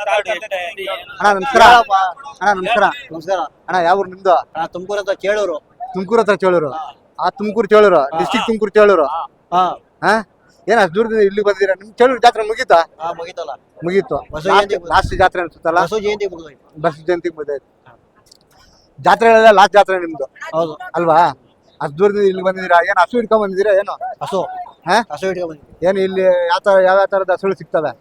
ಅಣ್ಣ ನಮಸ್ಕಾರ. ಅಣ್ಣ ನಮಸ್ಕಾರ. ನಮಸ್ಕಾರ ಅಣ್ಣ ಯಾವ ಊರು ನಿಮ್ದು? ತುಮಕೂರು ಹತ್ರ ಚೇಳೂರು. ತುಮಕೂರು ಹತ್ರ ಚೇಳೂರು. ಆ ತುಮಕೂರು ಚೇಳೂರು ಡಿಸ್ಟಿಕ್ ತುಮಕೂರು ಚೇಳೂರು. ಹಾ ಏನ ಅಷ್ಟು ದೂರದಿಂದ ಇಲ್ಲಿ ಬಂದಿರಾ? ನಿಮ್ ಚೇಳೂರು ಜಾತ್ರೆ ಮುಗೀತಾ? ಮುಗೀತಲ್ಲ, ಮುಗೀತು. ಜಯಂತಿ ಲಾಸ್ಟ್ ಜಾತ್ರೆ ಅನ್ಸುತ್ತಲ್ಲ? ಬಸವ ಜಯಂತಿ ಮುಗಿದೋಯ್ತು. ಬಸ್ ಜಯಂತಿಗೆ ಬಂದೈತೆ ಜಾತ್ರೆಗಳೆಲ್ಲ ಲಾಸ್ಟ್ ಜಾತ್ರೆ ನಿಮ್ದು ಹೌದು ಅಲ್ವಾ? ಅಷ್ಟು ದೂರದಿಂದ ಇಲ್ಲಿ ಬಂದಿದ್ದೀರಾ? ಏನ್ ಹಸು ಇಟ್ಕೊಂಡ್ ಬಂದಿದ್ದೀರಾ ಏನು? ಹಸು ಹಾ ಹಸು ಇಟ್ಕೊಂಡ್ ಬಂದಿದ್ದೀವಿ. ಏನ್ ಇಲ್ಲಿ ಯಾವ ತರದ ಹಸುಗಳು ಸಿಗ್ತವೆ?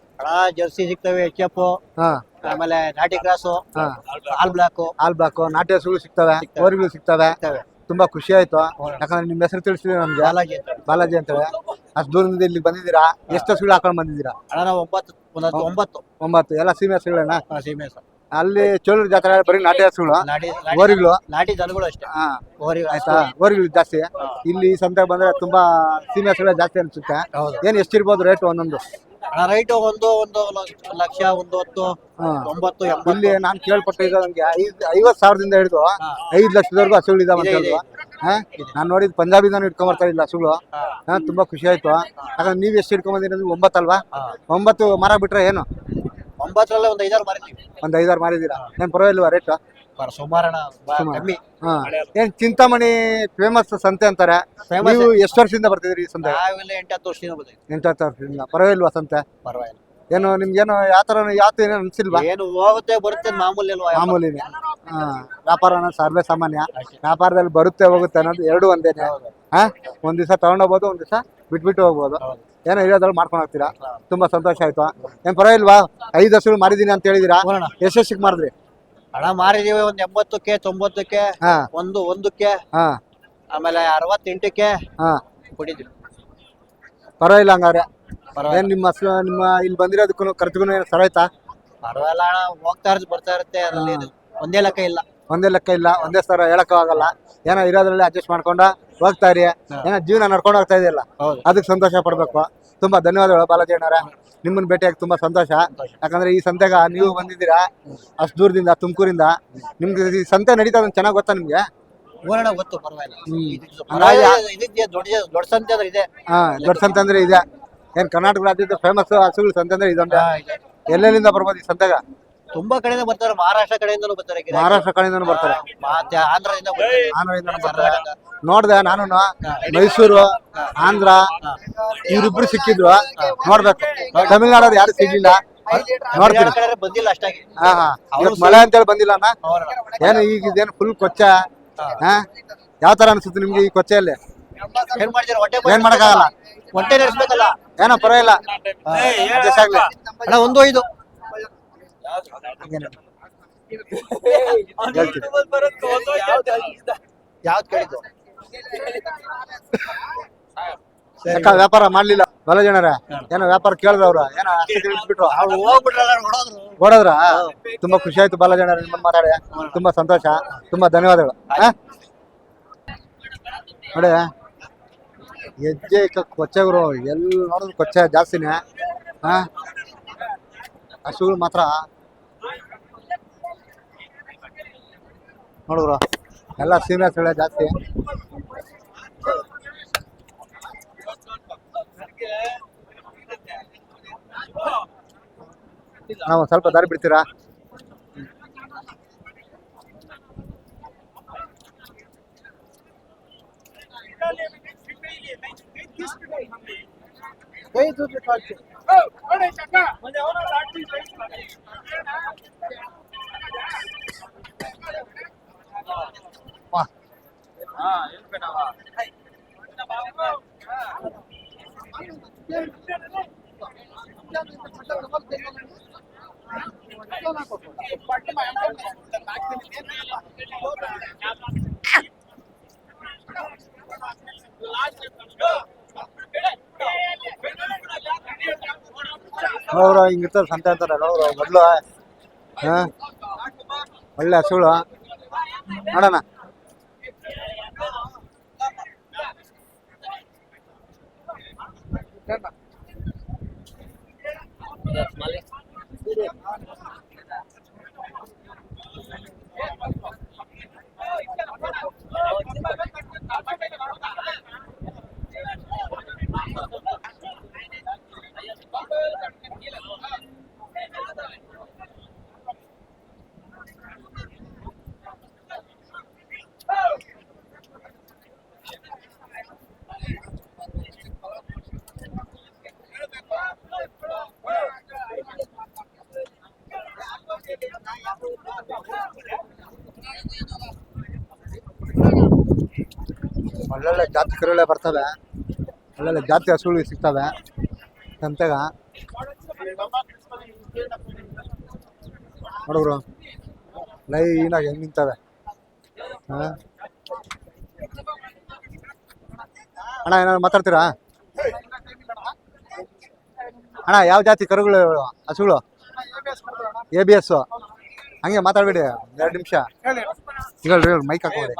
ಜರ್ಸಿ ಸಿಗ್ತವೆ, ಎಚ್ ಎಫ್, ಹಾ ಆಮೇಲೆ ನಾಟಿ ಕ್ರಾಸು, ಹಾ ಆಲ್ ಬ್ಲಾಕ್ ಹಾಲ್ ಬ್ಲಾಕು ನಾಟಿ ಹಸುಗಳು ಸಿಗ್ತವೆ, ಓರಿಗಳು ಸಿಗ್ತವೆ. ತುಂಬಾ ಖುಷಿ ಆಯ್ತು. ಯಾಕಂದ್ರೆ ನಿಮ್ ಹೆಸರು ತಿಳಿಸಿದ್ರಿ ನಮ್ಗೆ, ಬಾಲಾಜಿ ಅಂತ. ಬಾಲಾಜಿ ಅಂತೇಳಿ. ಅಷ್ಟು ದೂರದಿಂದ ಇಲ್ಲಿ ಬಂದಿದ್ದೀರಾ? ಎಷ್ಟು ಹಸುಗಳು ಹಾಕೊಂಡ್ ಬಂದಿದ್ದೀರಾ? ನಾವು 9 9 ಎಲ್ಲ ಸೀಮೆ ಹಸುಗಳನ್ನ. ಸೀಮೆ ಹಸು. ಅಲ್ಲಿ ಚೋಳೂರು ಜಾತ್ರೆ ಬರೀ ನಾಟಿ ಹಸುಗಳು, ನಾಟಿ ಓರಿಗಳು. ನಾಟಿ ದನಗಳು ಅಷ್ಟೇ. ಹಾ ಓರಿ ಆಯ್ತಾ, ಓರಿಗಳು ಜಾಸ್ತಿ. ಇಲ್ಲಿ ಈ ಸಂತೆ ಬಂದ್ರೆ ತುಂಬಾ ಸೀಮೆ ಹಸುಗಳೇ ಜಾಸ್ತಿ ಅನ್ಸುತ್ತೆ. ಏನ್ ಎಷ್ಟಿರ್ಬೋದು ರೇಟ್ ಒಂದೊಂದು? ರೈಟ್ ಒಂದು ಲಕ್ಷ, 1 10, 90, 80. ಇಲ್ಲಿ ನಾನ್ ಕೇಳ್ಪಟ್ಟಿದ್ದ ನಂಗೆ 50,000ದಿಂದ ಹಿಡಿದು 5 ಲಕ್ಷದವರೆಗೂ ಹಸುಗಳು ಇದಾವೆ ಅಂತ ಹೇಳಿದ್ರು. ನಾನ್ ನೋಡಿದ್ ಪಂಜಾಬಿಂದಾನು ಇಟ್ಕೊಂಡ್ ಬರ್ತಾ ಇಲ್ಲ ಹಸುಗಳು. ತುಂಬಾ ಖುಷಿ ಆಯ್ತು. ಯಾಕಂದ್ರೆ ನೀವ್ ಎಷ್ಟು ಇಟ್ಕೊಂಡ್ ಬಂದಿರೋದು? 9 ಅಲ್ವಾ? 9 ಮಾರ ಬಿಟ್ರೆ ಏನು? 9ರಲ್ಲಿ ಒಂದು 5 ಮಾರಿದ್ವಿ. ಒಂದ್ 5 ಮಾರಿದೀರಾ? ಏನ್ ಪರವಾಗಿಲ್ವಾ ರೇಟ್? ಸುಮಾರಣ ಕಮ್ಮಿ. ಏನ್ ಚಿಂತಾಮಣಿ ಫೇಮಸ್ ಸಂತೆ ಅಂತಾರೆ. ನೀವು ಎಷ್ಟು ವರ್ಷದಿಂದ ಬರ್ತಿದ್ರಿ ಈ ಸಂತೆ? ನಾವೆಲ್ಲ 8-10 ವರ್ಷದಿಂದ ಬಂದಿದ್ವಿ. 8-10 ವರ್ಷದಿಂದ. ಪರವಾಗಿಲ್ವಾ ಸಂತೆ? ಪರವಾಗಿಲ್ಲ. ಏನು ನಿಮ್ಗೇನು ಯಾವತ್ತು ಏನೋ ಅನ್ಸಿಲ್ವಾ? ಏನು ಹೋಗುತ್ತೆ ಬರುತ್ತೆ ಮಾಮೂಲಿ ಅಲ್ವಾ? ಮಾಮೂಲಿನೇ. ವ್ಯಾಪಾರ ಅನ್ನೋದು ಸರ್ವೇ ಸಾಮಾನ್ಯ. ವ್ಯಾಪಾರದಲ್ಲಿ ಬರುತ್ತೆ ಹೋಗುತ್ತೆ ಅನ್ನೋದು ಎರಡು ಒಂದೇನೆ. ಒಂದ್ ದಿವಸ ತಗೊಂಡೋಗ್ಬೋದು, ಒಂದ್ ದಿವಸ ಬಿಟ್ಬಿಟ್ಟು ಹೋಗ್ಬೋದು. ಏನೋ ಇರೋದ್ರಲ್ಲಿ ಮಾಡ್ಕೊಂಡು ಹೋಗ್ತೀರಾ. ತುಂಬಾ ಸಂತೋಷ ಆಯ್ತು. ಏನ್ ಪರವಾಗಿಲ್ವಾ? 5 ಹಸುಗಳು ಮಾರಿದೀನಿ ಅಂತ ಹೇಳಿದಿರಾ? ಎಷ್ಟೆಷ್ಟಕ್ಕೆ ಮಾರಿದ್ರಿ? ಹಣ ಮಾರಿದೀವಿ. ಒಂದು 80ಕ್ಕೆ, 90ಕ್ಕೆ, ಒಂದಕ್ಕೆ, ಆಮೇಲೆ 68ಕ್ಕೆ ಕೊಟ್ಟಿದ್ವಿ. ಪರವಾಗಿಲ್ಲ ಹಂಗಾರೆ. ಏನ್ ನಿಮ್ಮ ಇಲ್ಲಿ ಬಂದಿರೋದಕ್ಕೂ ಖರ್ಚುಗೂ ಏನು ಸರ ಆಯ್ತಾ? ಪರವಾಗಿಲ್ಲ ಅಣ್ಣ, ಹೋಗ್ತಾ ಇರುತ್ತೆ ಬರ್ತಾ ಇರುತ್ತೆ. ಅದರಲ್ಲಿ ಒಂದೇ ಲೆಕ್ಕ ಇಲ್ಲ. ಒಂದೇ ಸರ ಹೇಳಕ್ಕೂ ಆಗಲ್ಲ. ಏನೋ ಇರೋದ್ರಲ್ಲಿ ಅಡ್ಜಸ್ಟ್ ಮಾಡ್ಕೊಂಡು ಹೋಗ್ತಾ ಇರಿ. ಏನೋ ಜೀವನ ನಡ್ಕೊಂಡು ಹೋಗ್ತಾ ಇದೆಯಲ್ಲ, ಅದಕ್ಕೆ ಸಂತೋಷ ಪಡ್ಬೇಕು. ತುಂಬಾ ಧನ್ಯವಾದಗಳು ಬಾಲಾಜಿ ಅಣ್ಣವ್ರೆ. ನಿಮ್ಮನ್ನ ಭೇಟಿಯಾಗಿ ತುಂಬಾ ಸಂತೋಷ. ಯಾಕಂದ್ರೆ ಈ ಸಂತೆಗ ನೀವು ಬಂದಿದ್ದೀರಾ ಅಷ್ಟು ದೂರದಿಂದ, ತುಮಕೂರಿಂದ. ನಿಮ್ಗೆ ಈ ಸಂತೆ ನಡೀತಾ ಚೆನ್ನಾಗಿ ಗೊತ್ತಾ ನಿಮ್ಗೆ? ಗೊತ್ತು. ಪರವಾಗಿಲ್ಲ. ದೊಡ್ಡ ಸಂತೆ ಅಂದ್ರೆ ಇದೆ. ದೊಡ್ಡ ಸಂತೆ ಅಂದ್ರೆ ಇದೆ. ಏನ್ ಕರ್ನಾಟಕ ರಾಜ್ಯದ ಫೇಮಸ್ ಹಸುಗಳು ಸಂತೆ ಅಂದ್ರೆ ಇದೊಂದೇ. ಎಲ್ಲೆಲ್ಲಿಂದ ಬರ್ಬೋದು ಈ ಸಂತೆಗ? ತುಂಬಾ ಕಡೆಯಿಂದ ಬರ್ತಾರೆ. ಮಹಾರಾಷ್ಟ್ರ ಕಡೆಯಿಂದಲೂ ಬರ್ತಾರೆ. ಮಹಾರಾಷ್ಟ್ರ ಕಡೆಯಿಂದನೂ ಬರ್ತಾರೆ. ಆಂಧ್ರದಿಂದ ಬರ್ತಾರೆ. ನೋಡ್ದೆ ನಾನು. ಮೈಸೂರು, ಆಂಧ್ರ ಇವ್ರಿಬ್ರು ಸಿಕ್ಕಿದ್ರು. ನೋಡ್ಬೇಕು. ತಮಿಳ್ನಾಡವ್ರು ಯಾರು ಸಿಗ್ಲಿಲ್ಲ. ನೋಡ್ತೀನಿ. ಬಂದಿಲ್ಲ ಅಷ್ಟಾಗಿ. ಮಳೆ ಅಂತೇಳಿ ಬಂದಿಲ್ಲ ಅಣ್ಣ. ಏನು ಈಗ ಇದೇನು ಫುಲ್ ಕೊಚ್ಚ. ಯಾವ ತರ ಅನ್ಸುತ್ತೆ ನಿಮ್ಗೆ ಈ ಕೊಚ್ಚೆಯಲ್ಲಿ? ಏನ್ ಮಾಡಕ್ಕಾಗಲ್ಲ. ಹೊಟ್ಟೆ ನಡೆಸ್ಬೇಕಲ್ಲ. ಏನೋ ಪರವಾಗಿಲ್ಲ. ಅಣ್ಣ 1-5 ಯಾವ್ದು ಕೇಳಿದ್ದು? ವ್ಯಾಪಾರ ಮಾಡ್ಲಿಲ್ಲ ಬಾಲಾಜನರ? ಏನೋ ವ್ಯಾಪಾರ ಕೇಳಿದ್ರು ಅವ್ರು. ಏನೋ ಬಿಟ್ರು ಓಡೋದ್ರ. ತುಂಬಾ ಖುಷಿ ಆಯ್ತು ಬಾಲಾಜನರ ನಿಮ್ಮನ್ನ ಮಾತಾಡಿ. ತುಂಬಾ ಸಂತೋಷ. ತುಂಬಾ ಧನ್ಯವಾದಗಳು. ನೋಡಿ ಹೆಜ್ಜೆ ಕೊಚ್ಚೆಗಳು ಎಲ್ಲಿ ನೋಡಿದ್ರು ಕೊಚ್ಚೆ ಜಾಸ್ತಿನೇ. ಹಸುಗಳು ಮಾತ್ರ ನೋಡಿದ್ರು ಎಲ್ಲ ಸೀಮೆ ಹಸುಗಳೇ ಜಾಸ್ತಿ. ನಾವು ಸ್ವಲ್ಪ ದಾರಿ ಬಿಡ್ತೀರಾ? ನೋಡ್ರ ಹಿಂಗಿರ್ತಾರೆ ಸಂತೆ ಅಂತಾರೆ. ನೋಡ್ರ ಮೊದ್ಲು ಒಳ್ಳೆ ಹಸುಗಳು ನೋಡೋಣ. ಒಳ್ಳೊಳ್ಳೆ ಜಾತಿ ಕರುಗಳೇ ಬರ್ತವೆ, ಒಳ್ಳೊಳ್ಳೆ ಜಾತಿ ಹಸುಗಳು ಸಿಗ್ತವೆ ಸಂತೆಗ. ನೋಡಿದ್ರು ಲೈನಾಗಿ ಹೆಂಗ್ ನಿಂತವೆ. ಅಣ್ಣ ಏನಾದ್ರು ಮಾತಾಡ್ತೀರಾ ಅಣ್ಣ? ಯಾವ ಜಾತಿ ಕರುಗಳು ಹಸುಗಳು? ABS. ಹಂಗೆ ಮಾತಾಡ್ಬೇಡಿ, 2 ನಿಮಿಷ ಹೇಳ್ರಿ, ಮೈಕ್ ಹಾಕೋಡಿ.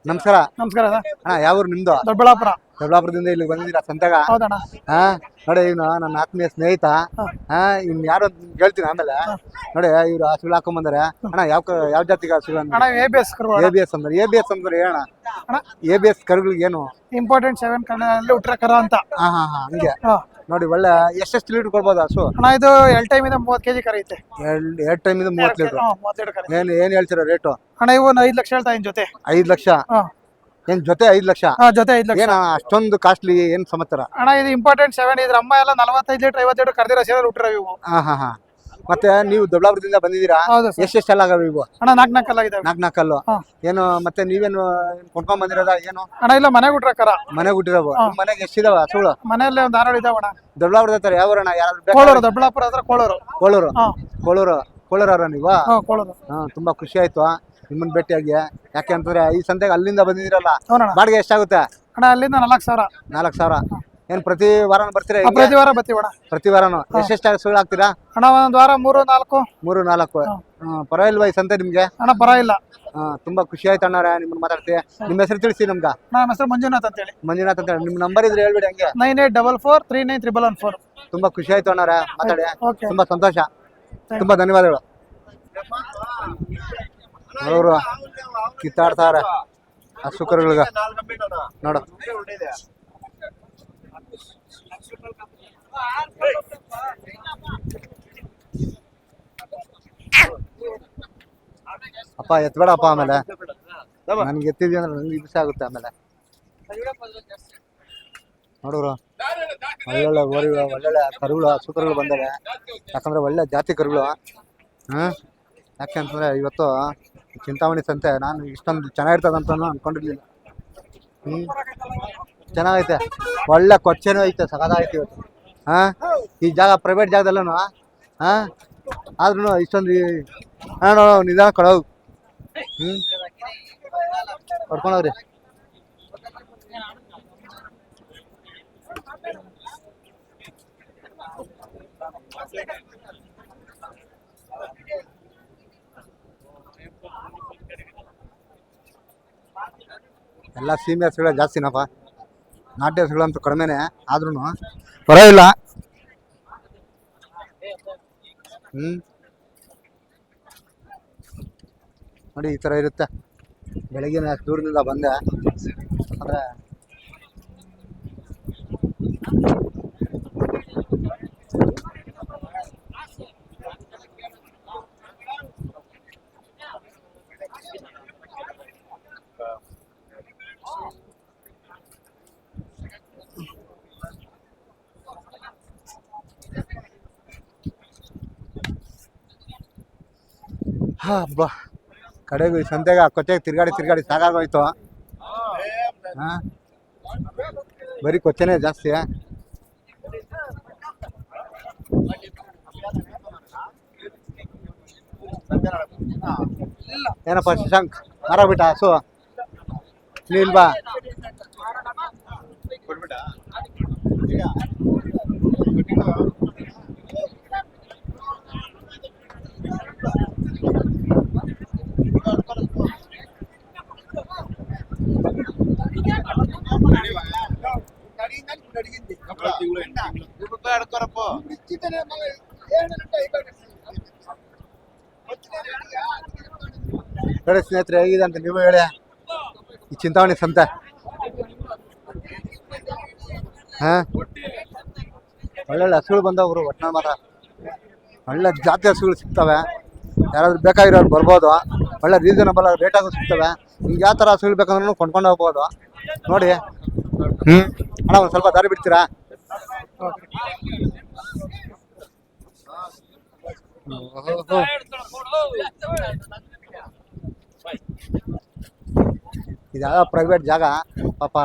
ನಮಸ್ಕಾರ. ನಮಸ್ಕಾರ ಅಣ್ಣ ಯಾವ ಊರು ನಿಮ್ದು? ದೊಡ್ಡಬಳ್ಳಾಪುರ. ದೊಡ್ಡಬಳ್ಳಾಪುರದಿಂದ ಇಲ್ಲಿ ಬಂದಿದ್ದೀರಾ ಸಂತೆಗ? ಹೌದಣ್ಣ. ಹಾ ನೋಡಿ, ಇವನು ನನ್ನ ಆತ್ಮೀಯ ಸ್ನೇಹಿತ. ಇವ್ನು ಯಾರು ಹೇಳ್ತೀನಿ ಆಮೇಲೆ. ನೋಡಿ ಇವ್ರು ಹಸುಗಳು ಹಾಕೊಂಡ್ ಬಂದಾರೆ. ಅಣ್ಣ ಯಾವ ಜಾತಿಗೆ ಹಸುಗಳು ಅಣ್ಣ? ABS ಕರುಗಳು. ABS ಅಂದ್ರೆ ಹೇಳಣ್ಣ. ABS ಕರುಗಳಿಗೆ ಏನು ಇಂಪಾರ್ಟೆಂಟ್ 7 ಕನ್ನಡದಲ್ಲಿ ಹುಟ್ಟಿರೋ ಕರ ಅಂತ. ಹಾ ಹಂಗೆ ನೋಡಿ. ಒಳ್ಳೆ ಎಷ್ಟೆಷ್ಟು ಲೀಟರ್ ಕೊಡ್ಬೋದು ಹಸು? ಅಣ್ಣ ಇದು 2 ಟೈಮಿಂದ 30 kg ಕರ ಐತೆ. 2 ಟೈಮಿಂದ 30 ಲೀಟರ್. 32 ಕರ. ಏನ್ ಹೇಳ್ತೀರಾ ರೇಟು? ಅಣ್ಣ ಇವು 5 ಲಕ್ಷ ಹೇಳ್ತಾ ಇನ್ ಜೊತೆ. 5 ಲಕ್ಷ? ಏನ್ ಜೊತೆ 5 ಲಕ್ಷ? ಜೊತೆ 5 ಲಕ್ಷ. ಏನ ಅಷ್ಟೊಂದು ಕಾಸ್ಟ್ಲಿ ಏನ್ ಸಮಾಚಾರ? ಅಣ್ಣ ಇದು ಇಂಪಾರ್ಟೆಂಟ್ 7. ಇದ್ರ ಅಮ್ಮ ಎಲ್ಲ 45 ಲೀಟರ್ 50 ಲೀಟರ್ ಕರ್ದಿರೋ ಸೇರಿ ಹುಟ್ಟಿರೋ ಇವು. ಹಾ ಮತ್ತೆ ನೀವು ದೊಡ್ಡಬಳ್ಳಾಪುರದಿಂದ ಬಂದಿದ್ದೀರಾ? ಹೌದು ಸರ್. ಎಷ್ಟೆಷ್ಟೆಲ್ಲ ಆಗವೆ ಇವು? ಅಣ್ಣ 4 ಕಲ್ಲಾಗಿದ್ದಾವೆ. 4 ಕಲ್ಲು. ಏನು ಮತ್ತೆ ನೀವೇನು ಕೊಂಡ್ಕೊಂಡ್ ಬಂದಿರೋದ ಏನು? ಅಣ್ಣ ಇಲ್ಲ, ಮನೆಗೆ ಹುಟ್ಟಿರೋ ಕರ. ಮನೆಗೆ ಹುಟ್ಟಿರೋವು? ಮನೆಗೆ ಎಷ್ಟಿದಾವ ಹಸುಗಳು? ಮನೆಯಲ್ಲಿ ಒಂದು 6 ಇದಾವಣ್ಣ. ದೊಡ್ಡಬಳ್ಳಾಪುರದ ಹತ್ರ ಯಾವ ಊರಣ್ಣ? ಕೋಳೂರು. ದೊಡ್ಡಬಳ್ಳಾಪುರ ಹತ್ರ ಕೋಳೂರು. ಕೋಳೂರವ್ರ ನೀವು? ಕೋಳೂರು. ತುಂಬಾ ಖುಷಿ ಆಯ್ತು ನಿಮ್ಮನ್ನ ಭೇಟಿಯಾಗಿ. ಯಾಕೆಂತಂದ್ರೆ ಈ ಸಂತೆಗೆ ಅಲ್ಲಿಂದ ಬಂದಿದ್ದೀರಲ್ಲ, ಹೌದಣ್ಣ. ಬಾಡಿಗೆ ಎಷ್ಟಾಗುತ್ತೆ? ಅಣ್ಣ ಅಲ್ಲಿಂದ 4,000. 4,000. ಏನ್ ಪ್ರತಿ ವಾರ ಬರ್ತೀರಾ? ಪ್ರತಿ ವಾರ ಬರ್ತೀವಣ್ಣ. ಪ್ರತಿ ವಾರನು ಎಷ್ಟೆಷ್ಟು ಹಸುಗಳು ಹಾಕ್ತೀರಾ? ಅಣ್ಣ ಒಂದ್ ವಾರ 3-4. 3-4. ಪರವಾಗಿಲ್ವಾ ಈ ಸಂತೆ ನಿಮ್ಗೆ? ಅಣ್ಣ ಪರವಾಗಿಲ್ಲ. ತುಂಬಾ ಖುಷಿ ಆಯ್ತು ಅಣ್ಣಾರ ನಿಮ್ಮನ್ನ ಮಾತಾಡ್ತೀವಿ. ನಿಮ್ಮ ಹೆಸರು ತಿಳಿಸಿ ನಮ್ಗ. ನಮ್ಮ ಹೆಸರು ಮಂಜುನಾಥ್ ಅಂತ ಹೇಳಿ. ಮಂಜುನಾಥ್ ಅಂತ ಹೇಳಿ. ನಿಮ್ ನಂಬರ್ ಇದ್ರೆ ಹೇಳ್ಬಿಡಿ ಹಂಗೆ. 9844393114. ತುಂಬಾ ಖುಷಿ ಆಯ್ತು ಅಣ್ಣಾರ ಮಾತಾಡಿ. Okay. ತುಂಬಾ ಸಂತೋಷ. ತುಂಬಾ ಧನ್ಯವಾದಗಳು. ಅವರು ಕಿತ್ತಾಡ್ತಾರ ಹಸು ಕರುಗಳಿಗೆ ನೋಡು. ಅಪ್ಪ ಎತ್ಬೇಡಪ್ಪ, ಆಮೇಲೆ ನನ್ಗೆ ಎತ್ತಿದ್ವಿ ಅಂದ್ರೆ ನನ್ಗೆ ಹಿಂಸೆ ಆಗುತ್ತೆ ಆಮೇಲೆ. ನೋಡ್ರು ಒಳ್ಳೊಳ್ಳೆ ಕರುಗಳು, ಹಸು ಕರುಗಳು ಬಂದವೆ. ಯಾಕಂದ್ರೆ ಒಳ್ಳೆ ಜಾತಿ ಕರುಗಳು. ಯಾಕೆ ಅಂತಂದ್ರೆ ಇವತ್ತು ಚಿಂತಾಮಣಿ ಸಂತೆ ನಾನು ಇಷ್ಟೊಂದು ಚೆನ್ನಾಗಿರ್ತದಂತ ಅನ್ಕೊಂಡಿರ್ಲಿಲ್ಲ. ಚೆನ್ನಾಗೈತೆ, ಒಳ್ಳೆ ಕೊಚ್ಚೆನೂ ಐತೆ, ಸಗದಾಗೈತೆ ಇವತ್ತು. ಈ ಜಾಗ ಪ್ರೈವೇಟ್ ಜಾಗದಲ್ಲೂ ಆದ್ರೂ ಇಷ್ಟೊಂದು ನಿಧಾನ ಕೊಡೋದು. ಹೊಡ್ಕೊಂಡೋಗ್ರಿ. ಎಲ್ಲ ಸೀಮೆ ಹಸುಗಳೇ ಜಾಸ್ತಿನಪ್ಪ, ನಾಟಿ ಹಸುಗಳಂತೂ ಕಡಿಮೆನೆ. ಆದ್ರೂ ಪರವಾಗಿಲ್ಲ. ನೋಡಿ ಈ ಥರ ಇರುತ್ತೆ. ಬೆಳಗಿನ ದೂರದಿಂದ ಬಂದೆ ಅಂದರೆ ಹಬ್ಬ ಕಡೆಗೂ ಈ ಸಂತೆಗ ಕೊಚ್ಚೆಗೆ ತಿರ್ಗಾಡಿ ಸಾಕಾಗೋಯ್ತು. ಬರೀ ಕೊಚ್ಚೆನೇ ಜಾಸ್ತಿ. ಏನಪ್ಪ ಶಶಾಂಕ್, ಮಾರಾಗ್ಬಿಟ್ಟ ಹಸು? ನೀ ಇಲ್ವಾ? ಹೇಳಿ ಸ್ನೇಹಿತರೆ, ಹೇಗಿದೆ ಅಂತ ನೀವು ಹೇಳಿ ಈ ಚಿಂತಾಮಣಿ ಸಂತೆ. ಒಳ್ಳೊಳ್ಳೆ ಹಸುಗಳು ಬಂದವರು ಒಟ್ಟಿನ ಮಾತ್ರ. ಒಳ್ಳೆ ಜಾತಿ ಹಸುಗಳು ಸಿಗ್ತವೆ. ಯಾರಾದ್ರೂ ಬೇಕಾಗಿರೋರು ಬರ್ಬೋದು. ಒಳ್ಳೆ ರೀಸನಬಲ್ ರೇಟಾಗೂ ಸಿಗ್ತವೆ. ನಿಮ್ಗೆ ಯಾವ ಥರ ಹಸುಗಳು ಬೇಕಂದ್ರೂ ಕೊಂಡ್ಕೊಂಡು ಹೋಗ್ಬೋದು. ನೋಡಿ. ಅಣ್ಣ ಒಂದು ಸ್ವಲ್ಪ ದಾರಿ ಬಿಡ್ತೀರಾ? ಇದ್ಯಾವ ಪ್ರೈವೇಟ್ ಜಾಗ ಪಾಪ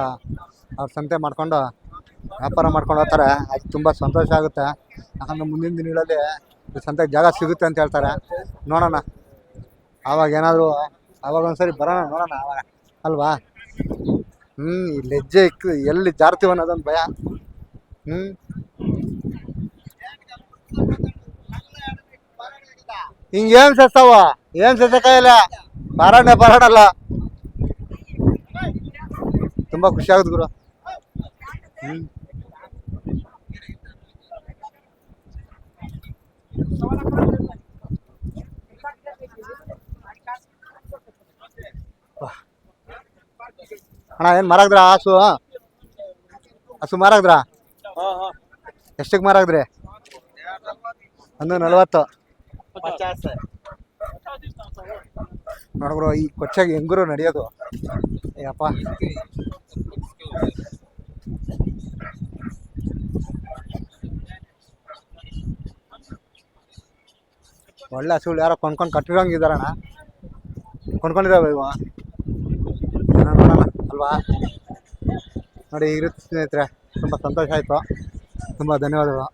ಅವ್ರು ಸಂತೆ ಮಾಡ್ಕೊಂಡು ವ್ಯಾಪಾರ ಮಾಡ್ಕೊಂಡು ಹೋಗ್ತಾರೆ. ಅದು ತುಂಬ ಸಂತೋಷ ಆಗುತ್ತೆ. ಯಾಕಂದ್ರೆ ಮುಂದಿನ ದಿನಗಳಲ್ಲಿ ಈ ಸಂತೆಗೆ ಜಾಗ ಸಿಗುತ್ತೆ ಅಂತ ಹೇಳ್ತಾರೆ. ನೋಡೋಣ ಆವಾಗ ಏನಾದರೂ ಆವಾಗ ಒಂದ್ಸರಿ ಬರೋಣ ನೋಡೋಣ ಆವಾಗ ಅಲ್ವಾ. ಈ ಹೆಜ್ಜೆ ಇಕ್ಕು ಎಲ್ಲಿ ಜಾರ್ತೀವಿ ಅನ್ನೋದೊಂದು ಭಯ. ಹಿಂಗೇನ್ ಸಸ್ತಾವ ಏನ್ ಸಸ್ಯಕಾಯಿಲ್ಲ ಬಾರಾಡಲ್ಲ. ತುಂಬಾ ಖುಷಿ ಆಗುತ್ತೆ ಗುರು. ಅಣ್ಣ ಏನ್ ಮಾರಾಕ್ದ್ರ ಹಸು ಮಾರಾಕ್ದ್ರ ಎಷ್ಟಕ್ಕೆ ಮಾರಾಕ್ದ್ರಿ? 140. ನೋಡ್ಗುರು ಈ ಕೊಚ್ಚಾಗಿ ಹೆಂಗುರು ನಡೆಯೋದು ಅಪ್ಪ. ಒಳ್ಳೆ ಹಸುಗಳು ಯಾರೋ ಕೊಂಡ್ಕೊಂಡು ಕಟ್ಟಿರೋಂಗಿದಾರಣ್ಣ. ಕೊಂಡ್ಕೊಂಡಿದ್ದಾವೆ ಇವ ನೋಡೋಣ ಅಲ್ವಾ. ನೋಡಿ ಇರುತ್ತೆ ಸ್ನೇಹಿತರೆ, ತುಂಬ ಸಂತೋಷ ಆಯಿತು. ತುಂಬ ಧನ್ಯವಾದಗಳು.